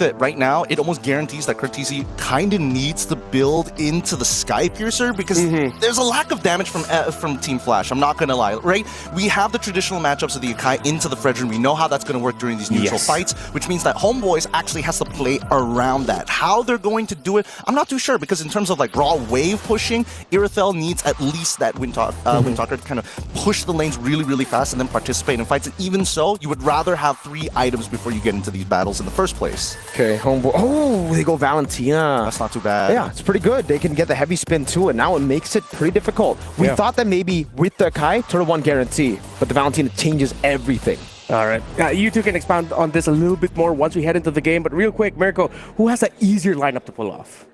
that right now, it almost guarantees that Cortese kind of needs to build into the Sky Piercer because there's a lack of damage from Team Flash. I'm not going to lie, right? We have the traditional matchups of the Akai into the Fredrin. We know how that's going to work during these neutral fights, which means that Homeboys actually has to play around that. How they're going to do it, I'm not too sure, because in terms of like raw wave pushing, Irithel needs at least that Windtalker to kind of push the lanes really, really fast and then participate in fights. And even so, you would rather have 3 items before you get into these battles in the first place. Okay, Homeboy. Oh, they go Valentina. That's not too bad. Yeah, it's pretty good. They can get the heavy spin too, and now it makes it pretty difficult. We thought that maybe with the Kai, Turtle 1 guarantee, but the Valentina changes everything. All right. You two can expound on this a little bit more once we head into the game, but real quick, Mirko, who has an easier lineup to pull off?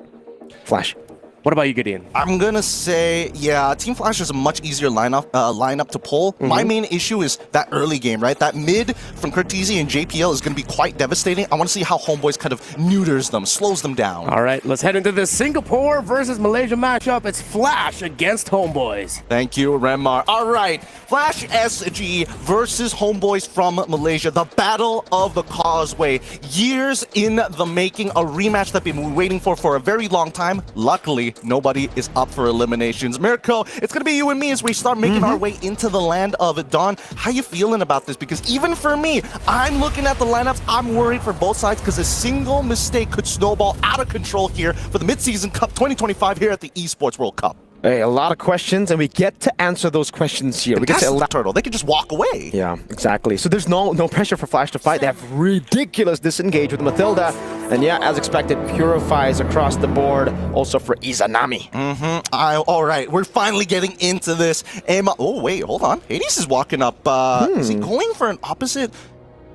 Flash. What about you, Gideon? I'm gonna say, yeah, Team Flash is a much easier lineup to pull. My main issue is that early game, right? That mid from Cortese and JPL is gonna be quite devastating. I want to see how Homeboys kind of neuters them, slows them down. All right, let's head into this Singapore versus Malaysia matchup. It's Flash against Homeboys. Thank you, Renmar. All right, Flash SG versus Homeboys from Malaysia. The Battle of the Causeway. Years in the making, a rematch that we've been waiting for a very long time. Luckily, nobody is up for eliminations. Mirko, it's going to be you and me as we start making our way into the land of Dawn. How you feeling about this? Because even for me, I'm looking at the lineups. I'm worried for both sides because a single mistake could snowball out of control here for the Mid-Season Cup 2025 here at the Esports World Cup. Hey, a lot of questions, and we get to answer those questions here. We get to Turtle. They can just walk away. Yeah, exactly. So there's no pressure for Flash to fight. They have ridiculous disengage with Mathilda. And yeah, as expected, purifies across the board. Also for Izanami. All right, we're finally getting into this. Oh, wait, hold on. Hades is walking up. Is he going for an opposite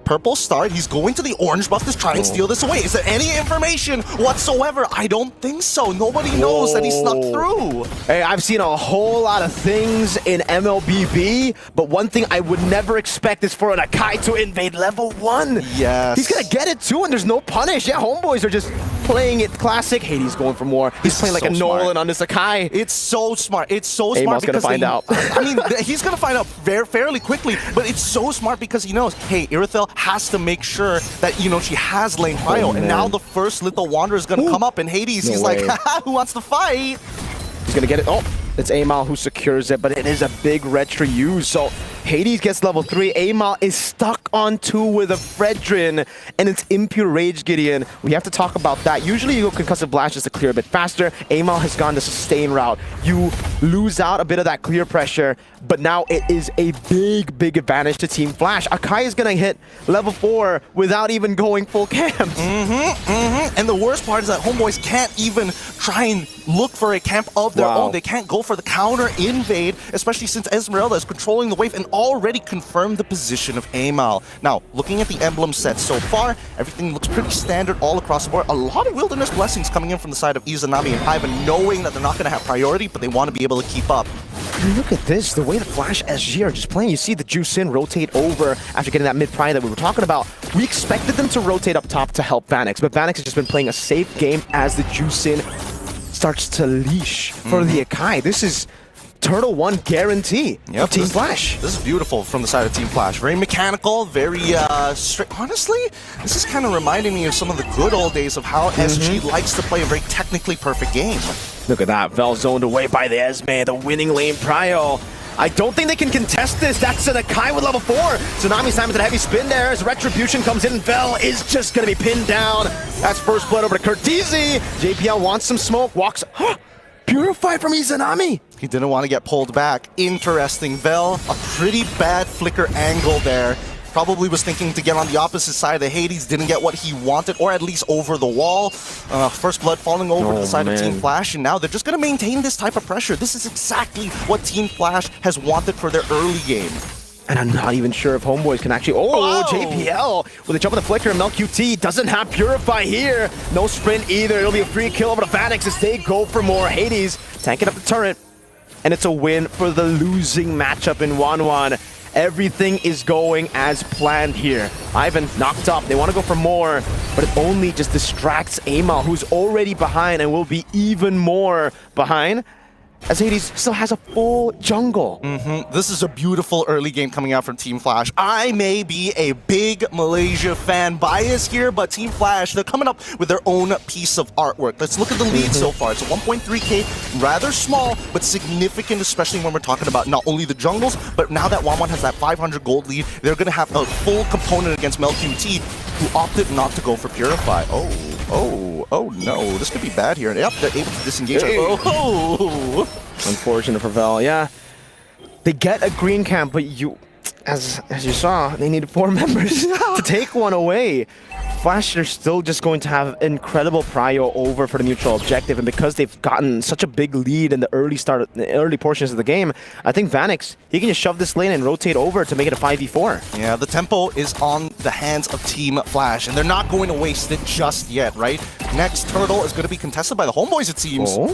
purple start? He's going to the orange buff to try and steal this away. Is there any information whatsoever? I don't think so. Nobody knows that he snuck through. Hey, I've seen a whole lot of things in mlbb, but one thing I would never expect is for an Akai to invade level 1. Yes. He's gonna get it too, and there's no punish. Yeah, Homeboys are just playing it classic. Hades going for more. He's playing like a Nolan on this Akai. It's so smart. It's so smart Amal's because gonna find out. I mean, he's gonna find out fairly quickly, but it's so smart because he knows, hey, Irithel has to make sure that, you know, she has lane prio, and now the first little Wanderer is gonna come up, and Hades, he's like, haha, who wants to fight? He's gonna get it. Oh, it's Amal who secures it, but it is a big red tree use. So Hades gets level 3. Amal is stuck on 2 with a Fredrin, and it's Impure Rage, Gideon. We have to talk about that. Usually you go Concussive Blast just to clear a bit faster. Amal has gone the sustain route. You lose out a bit of that clear pressure, but now it is a big advantage to Team Flash. Akai is gonna hit level 4 without even going full camp. And the worst part is that Homeboys can't even try and look for a camp of their own. They can't go for the counter invade, especially since Esmeralda is controlling the wave and already confirmed the position of Amal. Now, looking at the emblem set so far, everything looks pretty standard all across the board. A lot of Wilderness Blessings coming in from the side of Izanami and Ivan, knowing that they're not going to have priority, but they want to be able to keep up. Look at this, the way the Flash SG are just playing. You see the Juice in rotate over after getting that mid-pry that we were talking about. We expected them to rotate up top to help Vanix, but Vanix has just been playing a safe game as the Juice in starts to leash for the Akai. This is Turtle 1 guarantee of Team Flash. This is beautiful from the side of Team Flash. Very mechanical, very straight. Honestly, this is kind of reminding me of some of the good old days of how SG likes to play a very technically perfect game. Look at that, Vel zoned away by the Esme, the winning lane prio. I don't think they can contest this. That's an Akai with level 4. Tsunami's time with a heavy spin there as Retribution comes in. Vel is just going to be pinned down. That's first blood over to Cortese. JPL wants some smoke, walks. Purify from Izanami. He didn't want to get pulled back. Interesting. Vel, a pretty bad flicker angle there. Probably was thinking to get on the opposite side of the Hades, didn't get what he wanted, or at least over the wall. First blood falling over to the side of Team Flash, and now they're just going to maintain this type of pressure. This is exactly what Team Flash has wanted for their early game. And I'm not even sure if Homeboys can actually... Oh, JPL with a jump of the flicker. MelQT doesn't have Purify here. No sprint either. It'll be a free kill over to Vanix as they go for more. Hades tanking up the turret. And it's a win for the losing matchup in 1-1. Everything is going as planned here. Ivan knocked up. They want to go for more, but it only just distracts Amal, who's already behind and will be even more behind. as Hades still has a full jungle. This is a beautiful early game coming out from Team Flash. I may be a big Malaysia fan bias here, but Team Flash, they're coming up with their own piece of artwork. Let's look at the lead so far. It's a 1.3k, rather small, but significant, especially when we're talking about not only the jungles, but now that Wanwan has that 500 gold lead, they're going to have a full component against mlbb, who opted not to go for Purify. Oh no, this could be bad here. Yep, they're able to disengage. Oh. Unfortunate for Vel. Yeah, they get a green camp, but as you saw, they needed 4 members to take one away. Flash are still just going to have incredible prio over for the neutral objective, and because they've gotten such a big lead in the early portions of the game, I think Vanix, he can just shove this lane and rotate over to make it a 5v4. Yeah, the tempo is on the hands of Team Flash, and they're not going to waste it just yet, right? Next turtle is going to be contested by the Homeboys, it seems. Oh,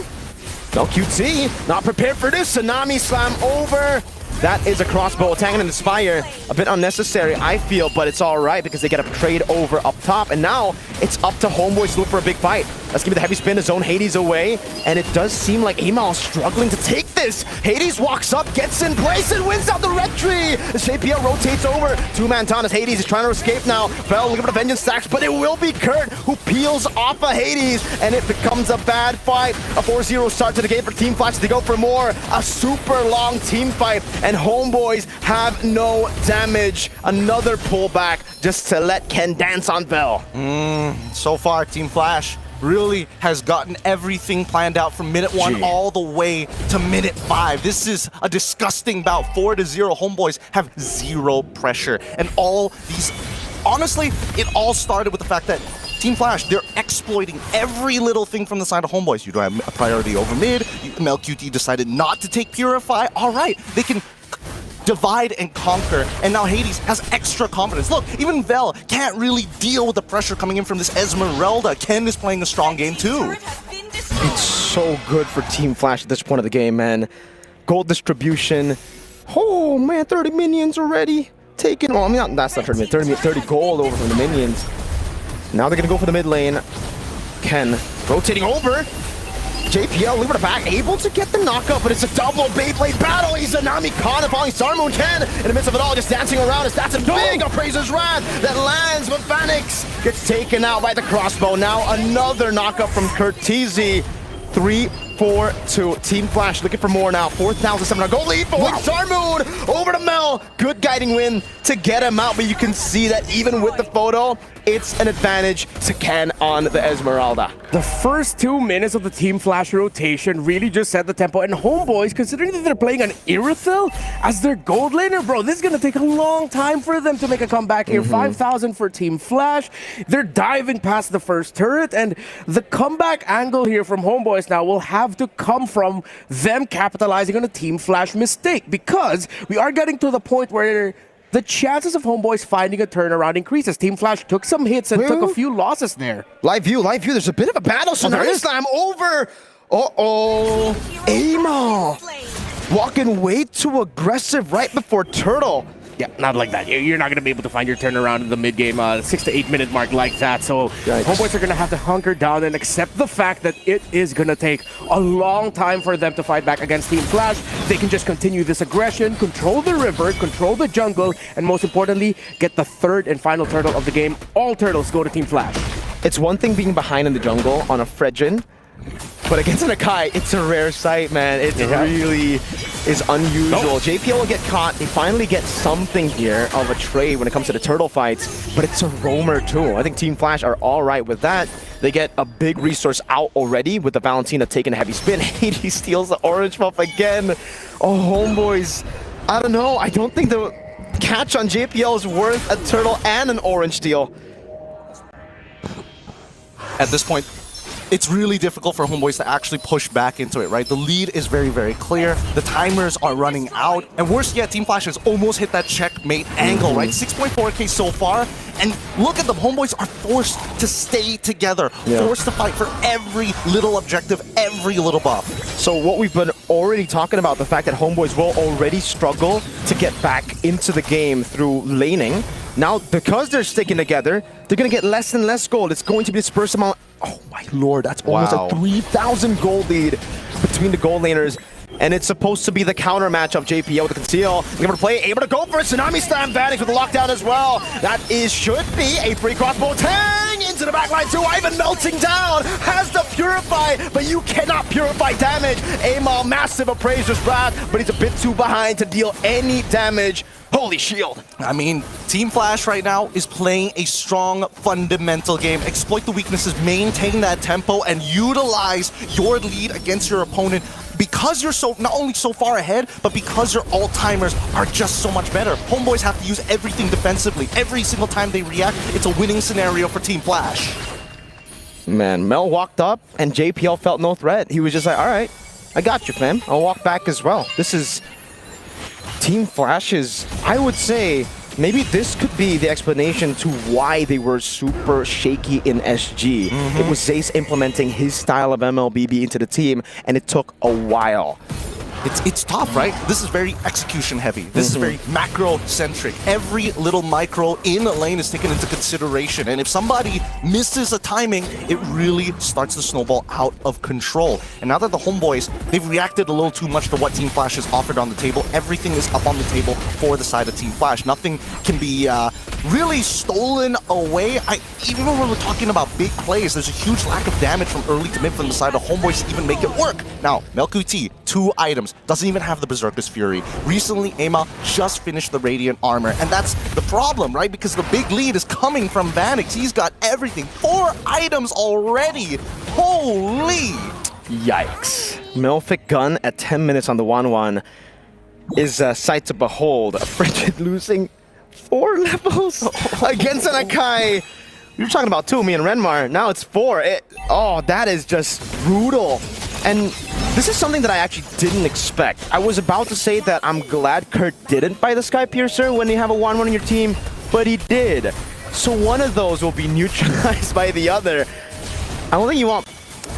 no QT, not prepared for this. Tsunami slam over. That is a crossbow attacking in the Spire. A bit unnecessary, I feel, but it's all right because they get a trade over up top. And now it's up to Homeboys to look for a big fight. Let's give it the heavy spin to zone Hades away. And it does seem like Amal is struggling to take this. Hades walks up, gets in place, and wins out the red tree. The JPL rotates over. Two-man Thomas. Hades is trying to escape now. Bell looking for the vengeance stacks, but it will be Kurt who peels off of Hades. And it becomes a bad fight. A 4-0 start to the game for Team Flash. They go for more. A super long team fight. And Homeboys have no damage. Another pullback just to let Ken dance on Bell. So far, Team Flash really has gotten everything planned out from minute 1 all the way to minute 5. This is a disgusting bout. 4-0. Homeboys have 0 pressure. And all these... Honestly, it all started with the fact that Team Flash, they're exploiting every little thing from the side of Homeboys. You don't have a priority over mid. MLQT decided not to take Purify. All right, they can divide and conquer, and now Hades has extra confidence. Look, even Vel can't really deal with the pressure coming in from this Esmeralda. Ken is playing a strong game too. It's so good for Team Flash at this point of the game, man. Gold distribution. Oh man, 30 minions already taken. Well, I mean, that's not 30 minions. 30 gold over from the minions. Now they're gonna go for the mid lane. Ken rotating over. JPL, leave it back, able to get the knockup, but it's a double Beyblade battle. He's a Nami Khan following Starmoon Ken in the midst of it all, just dancing around. That's a big Appraiser's Wrath that lands, but Vanix gets taken out by the crossbow. Now another knockup from Curtizi. 3-4-2. Team Flash looking for more now. 4,700 gold lead for Starmoon over to Mel. Good guiding win to get him out, but you can see that even with the photo, it's an advantage to Ken on the Esmeralda. The first 2 minutes of the Team Flash rotation really just set the tempo. And Homeboys, considering that they're playing an Irithyll as their gold laner, bro, this is going to take a long time for them to make a comeback here. 5,000 for Team Flash. They're diving past the first turret, and the comeback angle here from Homeboys now will have to come from them capitalizing on a Team Flash mistake, because we are getting to the point where the chances of Homeboys finding a turnaround increases. Team Flash took some hits and took a few losses there. Live view. There's a bit of a battle. So there is slam over. Amal walking way too aggressive right before Turtle. Yeah, not like that. You're not going to be able to find your turnaround in the mid-game 6 to 8 minute mark like that. So Homeboys are going to have to hunker down and accept the fact that it is going to take a long time for them to fight back against Team Flash. They can just continue this aggression, control the river, control the jungle, and most importantly, get the third and final turtle of the game. All turtles go to Team Flash. It's one thing being behind in the jungle on a Fredrin, but against an Akai, it's a rare sight, man. It really is unusual. JPL will get caught. They finally get something here of a trade when it comes to the turtle fights, but it's a roamer too. I think Team Flash are all right with that. They get a big resource out already with the Valentina taking a heavy spin. Hades steals the orange buff again. Oh, Homeboys. I don't know. I don't think the catch on JPL is worth a turtle and an orange steal. At this point, it's really difficult for Homeboys to actually push back into it, right? The lead is very, very clear. The timers are running out. And worse yet, Team Flash has almost hit that checkmate angle, right? 6.4k so far. And look at them. Homeboys are forced to stay together, forced to fight for every little objective, every little buff. So what we've been already talking about, the fact that Homeboys will already struggle to get back into the game through laning. Now, because they're sticking together, they're going to get less and less gold. It's going to be dispersed amount. Oh my lord, that's almost a 3,000 gold lead between the gold laners. And it's supposed to be the counter matchup. JPL with the conceal. Able to play, able to go for a Tsunami Slam. Vanish with the lockdown as well. That should be a free crossbow. Tang into the backline too. Ivan melting down. Has the Purify, but you cannot purify damage. Amal, massive Appraiser's Wrath, but he's a bit too behind to deal any damage. Holy shield. I mean, Team Flash right now is playing a strong fundamental game. Exploit the weaknesses, maintain that tempo, and utilize your lead against your opponent because you're not only so far ahead, but because your alt-timers are just so much better. Homeboys have to use everything defensively. Every single time they react, it's a winning scenario for Team Flash. Man, Mel walked up and JPL felt no threat. He was just like, all right, I got you, fam. I'll walk back as well. This is Team Flash's, I would say, maybe this could be the explanation to why they were super shaky in SG. It was Zace implementing his style of mlbb into the team, and it took a while. It's tough, right? This is very execution heavy. This is very macro-centric. Every little micro in a lane is taken into consideration. And if somebody misses a timing, it really starts to snowball out of control. And now that the homeboys, they've reacted a little too much to what Team Flash has offered on the table. Everything is up on the table for the side of Team Flash. Nothing can be really stolen away. Even when we're talking about big plays, there's a huge lack of damage from early to mid from the side of homeboys to even make it work. Now, Melkuti, 2 items. Doesn't even have the Berserker's Fury. Recently, Amal just finished the Radiant Armor, and that's the problem, right? Because the big lead is coming from Vanix. He's got everything. 4 items already. Holy! Yikes. Melfic Gun at 10 minutes on the 1-1 is a sight to behold. Frigid losing 4 levels against an Akai. You're talking about 2, me and Renmar. Now it's 4. That is just brutal. And this is something that I actually didn't expect. I was about to say that I'm glad Kurt didn't buy the Sky Piercer when you have a 1-1 on your team, but he did. So one of those will be neutralized by the other. I don't think you want...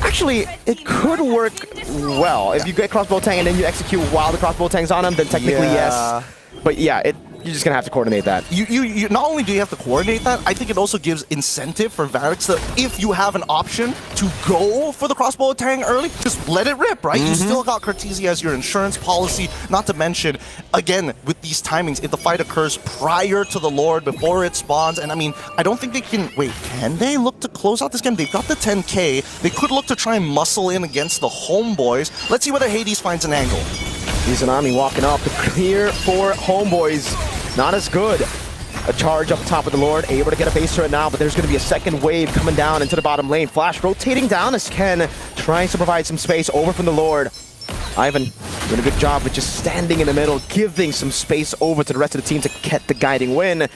Actually, it could work well. If you get Crossbow Tang and then you execute while the Crossbow Tang's on him, then technically yes. But yeah, you're just gonna have to coordinate that. You not only do you have to coordinate that, I think it also gives incentive for Varix that if you have an option to go for the crossbow tang early, just let it rip, right? You still got Cartesia as your insurance policy, not to mention, again, with these timings, if the fight occurs prior to the Lord, before it spawns, and I mean, I don't think they can, wait, can they look to close out this game? They've got the 10K, they could look to try and muscle in against the homeboys. Let's see whether Hades finds an angle. Izanami walking up, the clear for homeboys. Not as good. A charge up top of the Lord, able to get a base turret now, but there's going to be a second wave coming down into the bottom lane. Flash rotating down as Ken tries to provide some space over from the Lord. Ivan doing a good job with just standing in the middle, giving some space over to the rest of the team to get the guiding win.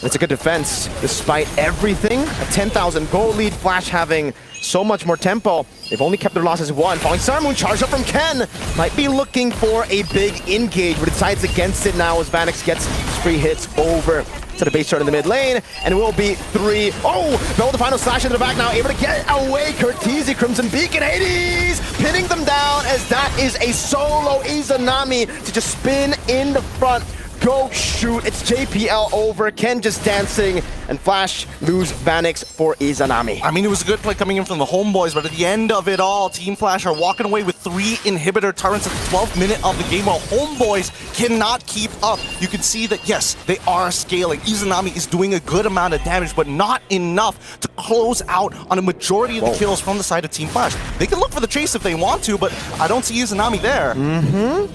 It's a good defense despite everything. A 10,000 gold lead, Flash having so much more tempo. They've only kept their losses 1. Falling Star Moon charged up from Ken. Might be looking for a big engage, but it decides against it now as Vanix gets free hits over to the base turret in the mid lane, and it will be 3. Oh! Bell with the final slash into the back now, able to get away. Curtisi, Crimson Beacon, Hades pinning them down as that is a solo Izanami to just spin in the front. Go shoot, it's JPL over, Ken just dancing, and Flash lose Vanix for Izanami. I mean, it was a good play coming in from the homeboys, but at the end of it all, Team Flash are walking away with 3 inhibitor turrets at the 12th minute of the game, while homeboys cannot keep up. You can see that, yes, they are scaling. Izanami is doing a good amount of damage, but not enough to close out on a majority of the kills from the side of Team Flash. They can look for the chase if they want to, but I don't see Izanami there.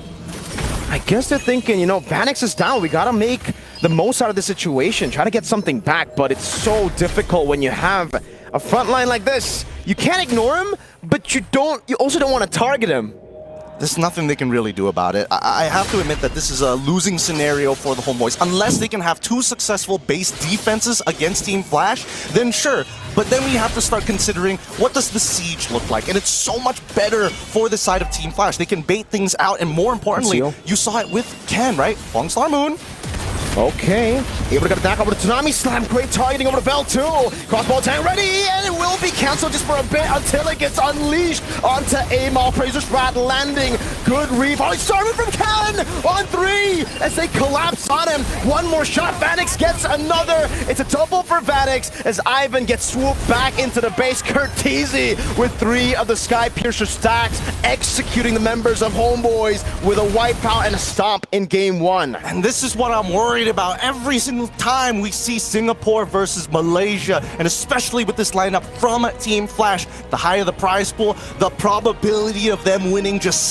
I guess they're thinking, you know, Vanix is down. We gotta make the most out of the situation. Try to get something back, but it's so difficult when you have a front line like this. You can't ignore him, but you also don't want to target him. There's nothing they can really do about it. I have to admit that this is a losing scenario for the homeboys. Unless they can have 2 successful base defenses against Team Flash, then sure. But then we have to start considering, what does the siege look like? And it's so much better for the side of Team Flash. They can bait things out, and more importantly, you saw it with Ken, right? Falling Star Moon. Okay, able to get a back over to Tsunami Slam, great targeting over to Bell too. Crossbow tank ready, and it will be cancelled just for a bit until it gets unleashed onto Amal. Appraiser's Wrath landing, good read. Oh, starting from Ken on 3 as they collapse on him. One more shot. Vanix gets another. It's a double for Vanix as Ivan gets swooped back into the base. Curtizi with 3 of the Sky Piercer stacks, executing the members of Homeboys with a wipeout and a stomp in game 1. And this is what I'm worried about every single time we see Singapore versus Malaysia, and especially with this lineup from Team Flash. The higher the prize pool, the probability of them winning just